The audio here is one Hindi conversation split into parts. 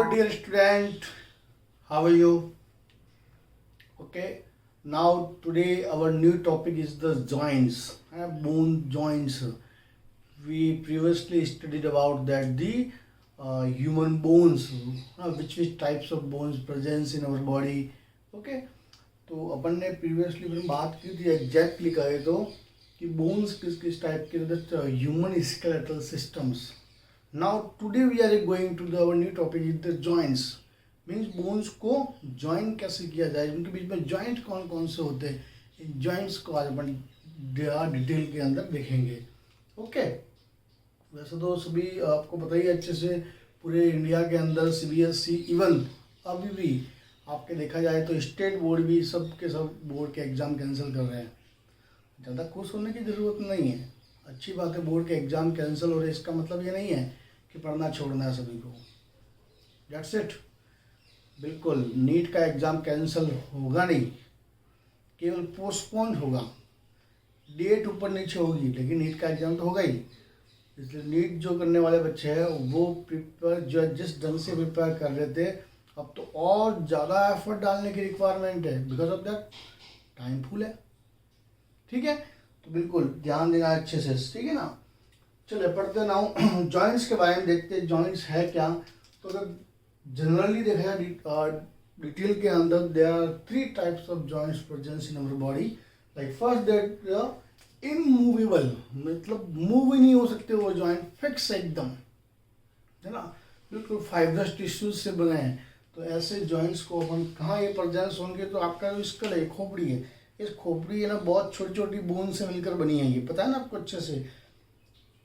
dear student, how are you? Okay, now today our new topic is the joints, bone joints. We previously studied about that the human bones, which types of bones presents in our body. Okay, तो अपन ने प्रीवियसली में बात की थी एग्जैक्टली कहे तो कि बोन्स किस किस टाइप के human skeletal systems. Now today we are going to our new topic is the joints. Means bones को ज्वाइन कैसे किया जाए, उनके बीच में जॉइंट कौन कौन से होते हैं, इन जॉइंट्स को आज अपन डिटेल के अंदर देखेंगे. ओके, वैसे तो सभी आपको पता ही अच्छे से पूरे इंडिया के अंदर CBSE इवन अभी भी आपके देखा जाए तो स्टेट बोर्ड भी सब के सब बोर्ड के एग्ज़ाम कैंसिल कर रहे हैं. ज़्यादा खुश होने की ज़रूरत नहीं है, अच्छी बात है. बोर्ड के एग्ज़ाम कैंसिल हो रहे, इसका मतलब ये नहीं है कि पढ़ना छोड़ना है सभी को. That's it. बिल्कुल नीट का एग्ज़ाम कैंसिल होगा नहीं, केवल पोस्टपोन होगा, डेट ऊपर नीचे होगी, लेकिन नीट का एग्ज़ाम तो होगा ही. इसलिए नीट जो करने वाले बच्चे हैं वो प्रिपेयर जो जिस ढंग से प्रिपेयर कर रहे थे, अब तो और ज़्यादा एफर्ट डालने की रिक्वायरमेंट है. Because of that time full है. ठीक है, तो बिल्कुल ध्यान देना अच्छे से. ठीक है ना. चलिए पढ़ते ना हूँ. जॉइंट्स के बारे में देखते हैं, जॉइंट्स है क्या. तो अगर जनरली देखा जाए डिटेल के अंदर there are 3 types of joints presence in our body. Like first that immovable, मतलब मूव ही नहीं हो सकते वो जॉइंट, फिक्स एकदम, है ना, बिल्कुल फाइब्रस टिश्यूज से बने हैं. तो ऐसे जॉइंट्स को अपन कहाँ ये प्रेजेंस होंगे, तो आपका जो स्कल है, खोपड़ी है, इस खोपड़ी है ना बहुत छोटी छोटी बोन से मिलकर बनी है. ये पता है ना आपको अच्छे से.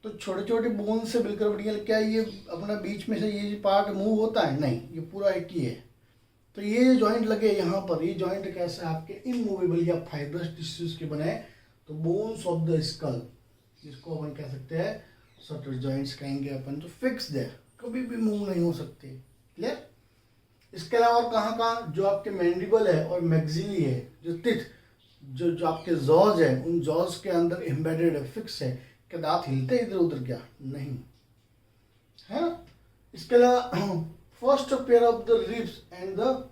तो छोटे छोटे बोन से मिलकर बनी है. क्या ये अपना बीच में से ये पार्ट मूव होता है? नहीं, ये पूरा एक ही है. तो ये जॉइंट लगे यहाँ पर, ये जॉइंट कैसे आपके इमूवेबल या फाइब्रस टिश्यूज के बने. तो बोन्स ऑफ द स्कल, इसको अपन कह सकते हैं सटर जॉइंट्स कहेंगे अपन, जो फिक्स है, कभी भी मूव नहीं हो सकते. क्लियर. इसके अलावा और कहाँ कहाँ, जो आपके मैंडिबल है और मैक्सिली है, जो टिथ, जो आपके जॉज है, उन जॉज के अंदर एम्बेडेड है, फिक्स है. क्या दांत हिलते इधर उधर? क्या नहीं, है ना. इसके अलावा first pair of the ribs and the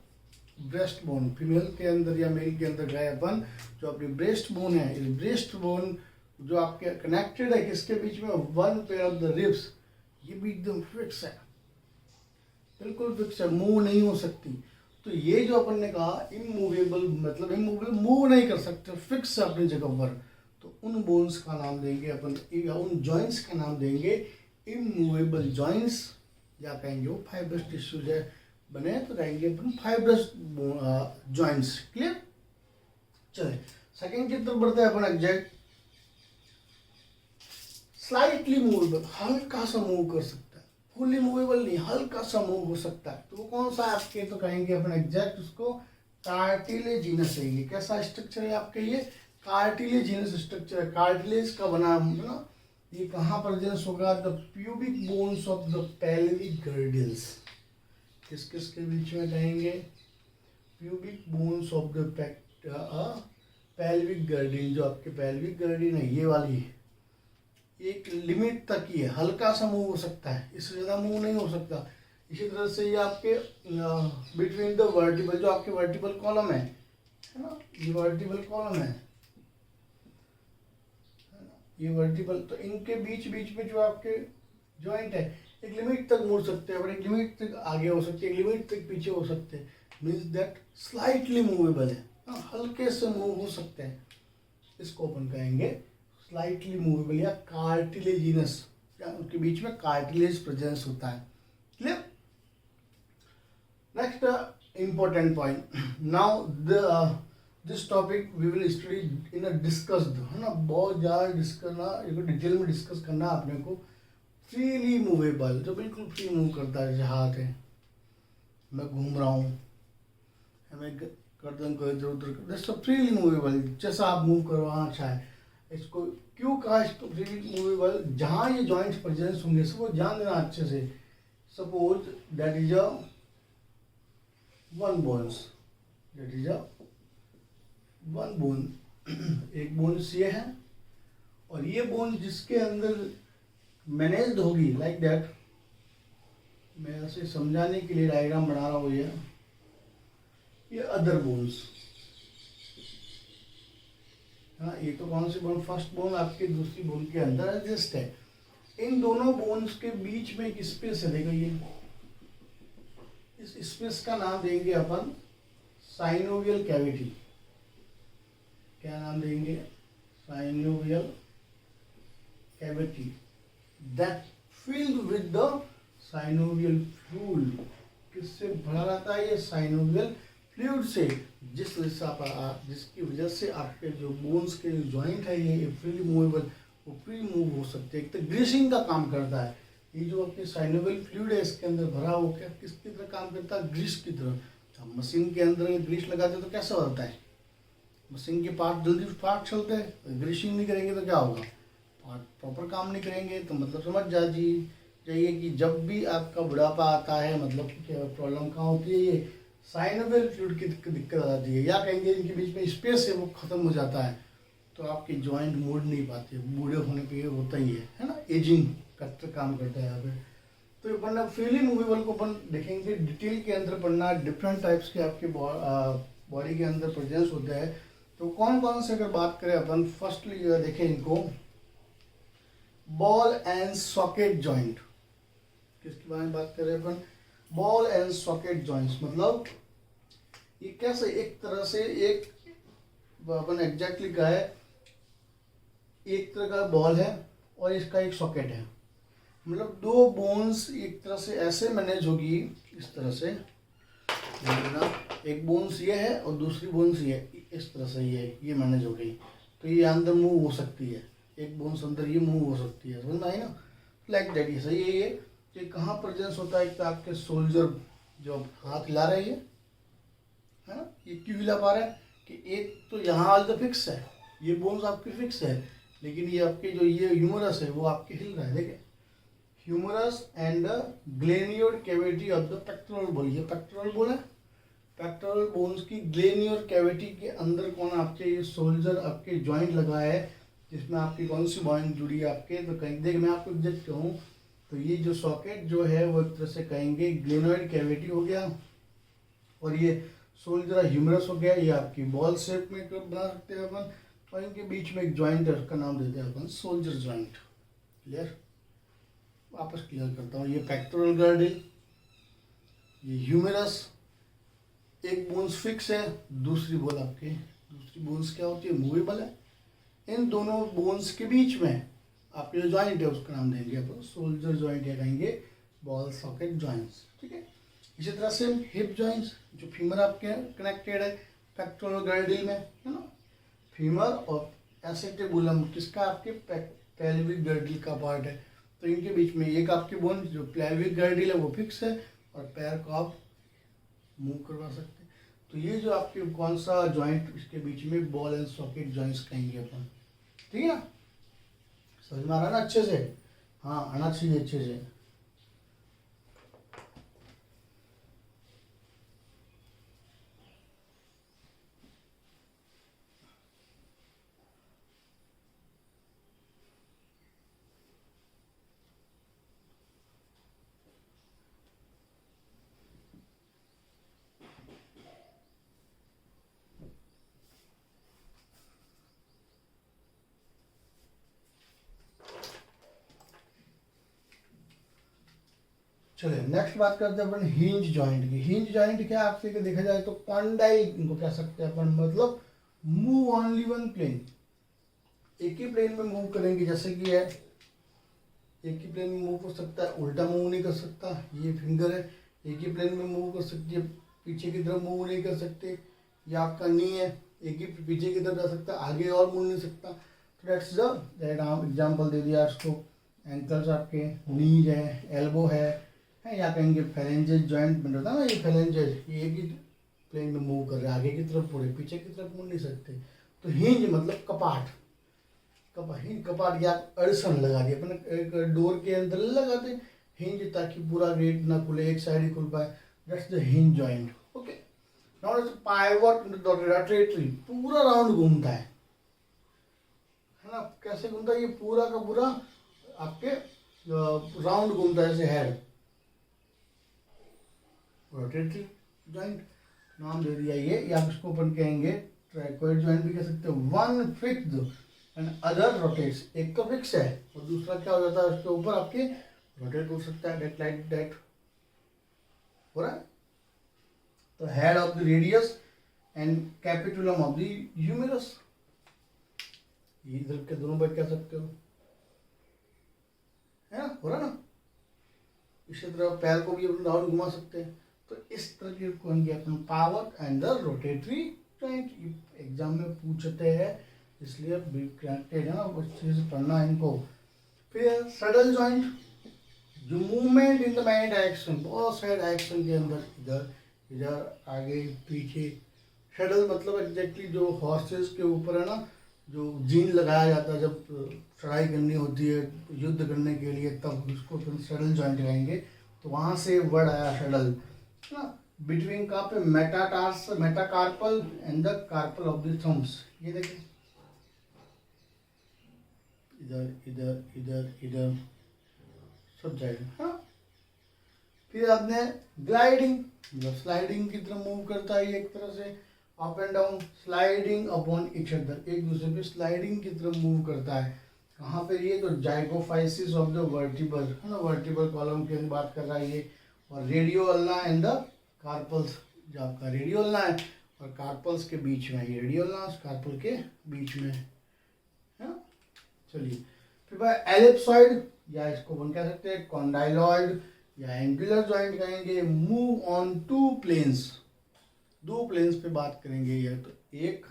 breast bone, female के अंदर या मेल के अंदर गए अपन, जो अपनी ब्रेस्ट बोन है, इस ब्रेस्ट बोन जो आपके कनेक्टेड है किसके बीच में, 1 पेयर ऑफ द रिब्स, ये भी एकदम फिक्स है, बिल्कुल फिक्स है, मूव नहीं हो सकती. तो ये जो अपन ने कहा इमूवेबल, मतलब इमूवेबल, मूव नहीं कर सकते, फिक्स है अपनी जगह पर. तो उन बोन्स का नाम देंगे अपन, या उन जॉइंट्स का नाम देंगे इमूवेबल जॉइंट्स, या कहेंगे वो फाइब्रस टिश्यूज है बने, तो कहेंगे अपन फाइब्रस जॉइंट्स. क्लियर. चले सेकेंड की तरफ बढ़ते हैं अपन. एग्जैक्ट स्लाइटली मूवेबल, हल्का सा मूव कर सकता है, फुली मूवेबल नहीं, हल्का सा मूव हो सकता है. तो वो कौन सा आपके, तो कहेंगे अपन एग्जैक्ट उसको कार्टिलेजिनस है. ये कैसा स्ट्रक्चर है आपके, ये कार्टिलेजिनस स्ट्रक्चर है, कार्टिलेज का बना है ना. ये कहाँ प्रेजेंस होगा, the pubic bones of the pelvic girdles. किस किस के बीच में कहेंगे, pubic bones of the pelvic girdle. जो आपके पेल्विक गर्डल है ये वाली है, एक लिमिट तक ही है, हल्का सा मूव हो सकता है, इससे ज़्यादा मूव नहीं हो सकता. इसी तरह से ये आपके बिटवीन द वर्टिबल, जो आपके वर्टिबल कॉलम है ना, ये वर्टिबल कॉलम है ना, ये वर्टिबल, तो इनके बीच बीच में जो आपके जॉइंट है, एक लिमिट तक मुड़ सकते हैं और एक लिमिट तक आगे हो सकते हैं, एक लिमिट तक पीछे हो सकते हैं. मीन्स दैट स्लाइटली मूवेबल है, हल्के से मूव हो सकते हैं. इसको अपन कहेंगे स्लाइटली मूवेबल या कार्टिलेजिनस, या उनके बीच में कार्टिलेज प्रेजेंस होता है. Clear. Next important point. Now this topic we will study in a discussed, है ना, बहुत ज़्यादा डिस्कस करना, इसको डिटेल में डिस्कस करना आपने को. फ्रीली मूवेबल, जो बिल्कुल फ्री मूव करता है, जैसे हाथ है, मैं घूम रहा हूँ, हमें गर्दन को इधर उधर, जैसे फ्रीली मूवेबल, जैसा आप मूव करवाना चाहे. इसको क्यों कहा इसको फ्रीली मूवेबल, जहाँ ये जॉइंट्स प्रेजेंस होंगे सब वो ध्यान देना अच्छे से. Suppose that is a 1 bones, that is a 1 bone, एक बोन्स ये है, और ये बोन जिसके अंदर मैनेज्ड होगी लाइक दैट, मैं ऐसे समझाने के लिए डायग्राम बना रहा हूँ। ये अदर बोन्स, हाँ, ये तो कौन सी बोन, फर्स्ट बोन आपकी दूसरी बोन के अंदर एडजस्ट है। इन दोनों बोन्स के बीच में एक स्पेस है, देखो ये, इस स्पेस का नाम देंगे अपन साइनोवियल कैविटी। क्या नाम देंगे? Synovial cavity that filled with the synovial fluid. किससे भरा रहता है? ये साइनोवियल फ्लूइड से, जिसकी वजह से आपके जो बोन्स के जॉइंट है ये फ्रीली मूवेबल, वो फ्री मूव हो सकते हैं। एक तो ग्रीसिंग का काम करता है। ये जो आपके साइनोवियल फ्लूइड है इसके अंदर भरा हो, क्या किसकी तरह काम करता है? ग्रीस की तरह। अब मशीन के अंदर ग्रीस लगाते तो कैसा होता है? मशीन के पार्ट जल्दी पार्ट चलते हैं। ग्रीसिंग नहीं करेंगे तो क्या होगा? पार्ट प्रॉपर काम नहीं करेंगे। तो मतलब समझ जाइए कि जब भी आपका बुढ़ापा आता है, मतलब प्रॉब्लम कहाँ होती है? ये साइनोवियल फ्लूइड की दिक्कत आ जाती है, या कहेंगे इनके बीच में स्पेस है वो खत्म हो जाता है, तो आपके जॉइंट मोड़ नहीं पाते। बूढ़े होने पे होता ही है ना, एजिंग का काम करता है यहाँ पे। तो ये पढ़ना फ्रीली मूवेबल को अपन देखेंगे डिटेल के अंदर पढ़ना। डिफरेंट टाइप्स के आपके बॉडी के अंदर प्रेजेंस होते हैं। तो कौन कौन से अगर बात करें अपन, फर्स्टली देखें इनको, बॉल एंड सॉकेट जॉइंट। किसके बारे में बात कर रहे हैं अपन? Ball and socket joints. मतलब ये कैसे, एक तरह से एक अपन एग्जैक्टली का है, एक तरह का बॉल है और इसका एक सॉकेट है। मतलब दो बोन्स एक तरह से ऐसे मैनेज होगी, इस तरह से, एक बोन्स ये है और दूसरी बोन्स ये, इस तरह से ये मैनेज हो गई। तो ये अंदर मूव हो सकती है, एक बोन्स अंदर ये मूव हो सकती है, समझ में आई ना? Like that. ये सही है। ये कहाँ प्रेजेंस होता है? तो आपके सोल्जर जो हाथ हिला रहे हैं, है ना, ये क्यों हिला पा रहा है? कि एक तो यहाँ आज तो फिक्स है, ये बोन्स आपकी फिक्स है, लेकिन ये आपके जो ये ह्यूमरस है वो आपके हिल रहा है। देखिए, humerus and the glenoid cavity of the pectoral bone. ये पेक्टोरल बोन है। पेक्टोरल बोन्स की ग्लेनियोड कैविटी के अंदर कौन आपके ये सोल्जर आपके जॉइंट लगा है, जिसमें आपकी कौन सी जॉइंट जुड़ी है आपके? तो कहीं देख, मैं आपको एग्जैक्ट कहूँ तो ये जो सॉकेट जो है वो एक तरह से कहेंगे ग्लेनोइड कैविटी हो गया, और ये सोल्जर ह्यूमरस हो गया। ये आपकी बॉल शेप में बना सकते हैं अपन, और इनके बीच में एक जॉइंट है, उसका नाम देते हैं अपन सोल्जर जॉइंट। क्लियर? वापस क्लियर करता हूँ। ये पेक्टोरल गर्डल, ये ह्यूमरस, एक बोन्स फिक्स है, दूसरी बोन्स क्या होती है? मूवेबल है। इन दोनों बोन्स के बीच में आपके जो जॉइंट है उसका नाम देंगे अपन सोल्जर जॉइंट, या कहेंगे बॉल सॉकेट जॉइंट्स। ठीक है। इसी तरह से हिप जॉइंट्स, जो फीमर आपके कनेक्टेड है पेक्टोरल गर्डल में, है ना, फीमर और एसेटेबुलम किसका? आपके पेल्विक गर्डल का पार्ट है। तो इनके बीच में एक आपकी बोन जो पेल्विक गर्डल है वो फिक्स है, और पैर को आप मूव करवा सकते हैं। तो ये जो आपके कौन सा जॉइंट, इसके बीच में बॉल एंड सॉकेट जॉइंट्स कहेंगे अपन। ठीक है ना? समझ में आ रहा है ना अच्छे से? हाँ, आना चाहिए अच्छे से। चलिए नेक्स्ट बात करते हैं अपन हिंज जॉइंट की। हिंज जॉइंट क्या आपसे देखा जाए तो कॉन्डाइल इनको कह सकते हैं अपन, मतलब मूव ओनली वन प्लेन, एक ही प्लेन में मूव करेंगे। जैसे कि है, एक ही प्लेन में मूव कर सकता है, उल्टा मूव नहीं कर सकता। ये फिंगर है, एक ही प्लेन में मूव कर सकती है, पीछे की तरफ मूव नहीं कर सकते। ये आपका नी है, एक ही पीछे की तरफ जा सकता है, आगे और मूव नहीं सकता। तो दैट्स द एग्जाम्पल दे दिया इसको। एंकल्स आपके, नीज है, एल्बो है, या कहेंगे फेलेंजेस जॉइंट में होता है ना, ये फेलेंजेस, ये एक ही प्लेन में मूव कर रहे हैं, आगे की तरफ पूरे, पीछे की तरफ मुड़ नहीं सकते। तो हिंज मतलब कपाट, हिंज कपाट या अड़सन लगा दिया अपन, एक डोर के अंदर लगाते हिंज ताकि पूरा गेट ना खुले, एक साइड ही खुल पाए। That's the hinge joint. Okay, now it's pivot rotatory, पूरा राउंड घूमता है ना? कैसे घूमता है? ये पूरा का पूरा आपके राउंड घूमता है, जैसे हेड, रोटेटरी जॉइंट नाम दे दिया ये, या आप इसको अपन कहेंगे ट्राइकोइड जॉइंट भी कह सकते हो। One fixed and other rotates, एक तो फिक्स है और दूसरा क्या हो जाता है उसके ऊपर आपके रोटेट हो सकता है, डेट लाइक डेट हो रहा है। तो head of the radius and capitulum of the humerus, ये इधर के दोनों बैठ कह सकते हो, है ना, हो रहा ना। इसी तरह पैर को भी अपन राउंड घुमा सकते हैं। तो इस तरह के कहेंगे अपन power and the rotatory joint, exam में पूछते हैं इसलिए कनेक्टेड है ना, अच्छे से पढ़ना है इनको। फिर सडल जॉइंट, जो movement in the many direction, बहुत सारे डायरेक्शन के अंदर, इधर इधर आगे पीछे। सडल मतलब एग्जैक्टली जो हॉर्सेस के ऊपर है ना, जो जीन लगाया जाता है जब चढ़ाई करनी होती है युद्ध करने के लिए, तब उसको फिर सडल जॉइंट कहेंगे। तो वहाँ से वर्ड आया सडल, है ना। बिटवीन कहाँ पे, metatarsus, metacarpal and the carpal of the thumbs, ये देखिए इधर इधर इधर इधर सब जाएगा, हाँ। फिर आपने ग्लाइडिंग, मतलब स्लाइडिंग की तरह मूव करता है ये एक तरह से, up and down, sliding upon each other, एक दूसरे पे स्लाइडिंग की तरह मूव करता है। कहाँ पे, ये तो जाइगोफाइसिस ऑफ द वर्टिबल, है ना, वर्टिबल कॉलम की बात कर रहा है ये। और radio ulna and the carpals, जो आपका रेडियो अल्ना है और कार्पल्स के बीच में, ये रेडियो अल्ना कार्पल के बीच में है। चलिए फिर बाय एलिप्सॉइड, या इसको अपन कह सकते हैं कॉन्डाइलॉइड या एंगुलर जॉइंट कहेंगे। मूव ऑन टू प्लेन्स, दो प्लेन्स पे बात करेंगे, या तो एक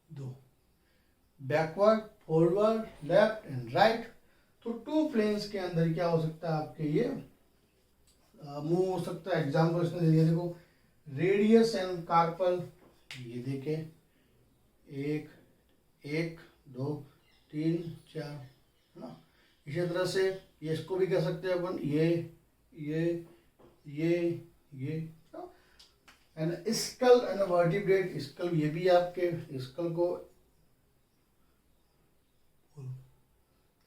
दो, backward forward left and right. तो टू प्लेन्स के अंदर क्या हो सकता है आपके, ये मूव हो सकता है। एग्जाम्पल इसमें दे दिया, देखो रेडियस एंड कार्पल, ये देखे एक एक दो तीन चार, है ना। इसी तरह से ये इसको भी कह सकते हैं अपन, ये and skull and vertebrate, skull ये भी आपके स्कल को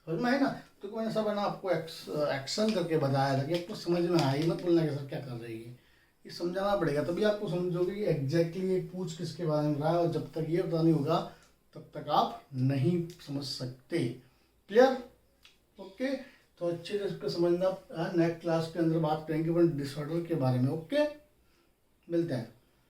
समझ में है ना। तो मैंने सब है ना आपको एक्शन करके बताया था कि आपको समझ में आया, मत बोलना कि सर क्या कर रही है, ये समझाना पड़ेगा तभी आपको समझोगे कि एग्जैक्टली ये पूछ किसके बारे में रहा है। और जब तक ये पता नहीं होगा तब तक आप नहीं समझ सकते। Clear, okay. तो अच्छे से इसको समझना, नेक्स्ट क्लास के अंदर बात करेंगे अपन डिसऑर्डर के बारे में। ओके, मिलते हैं।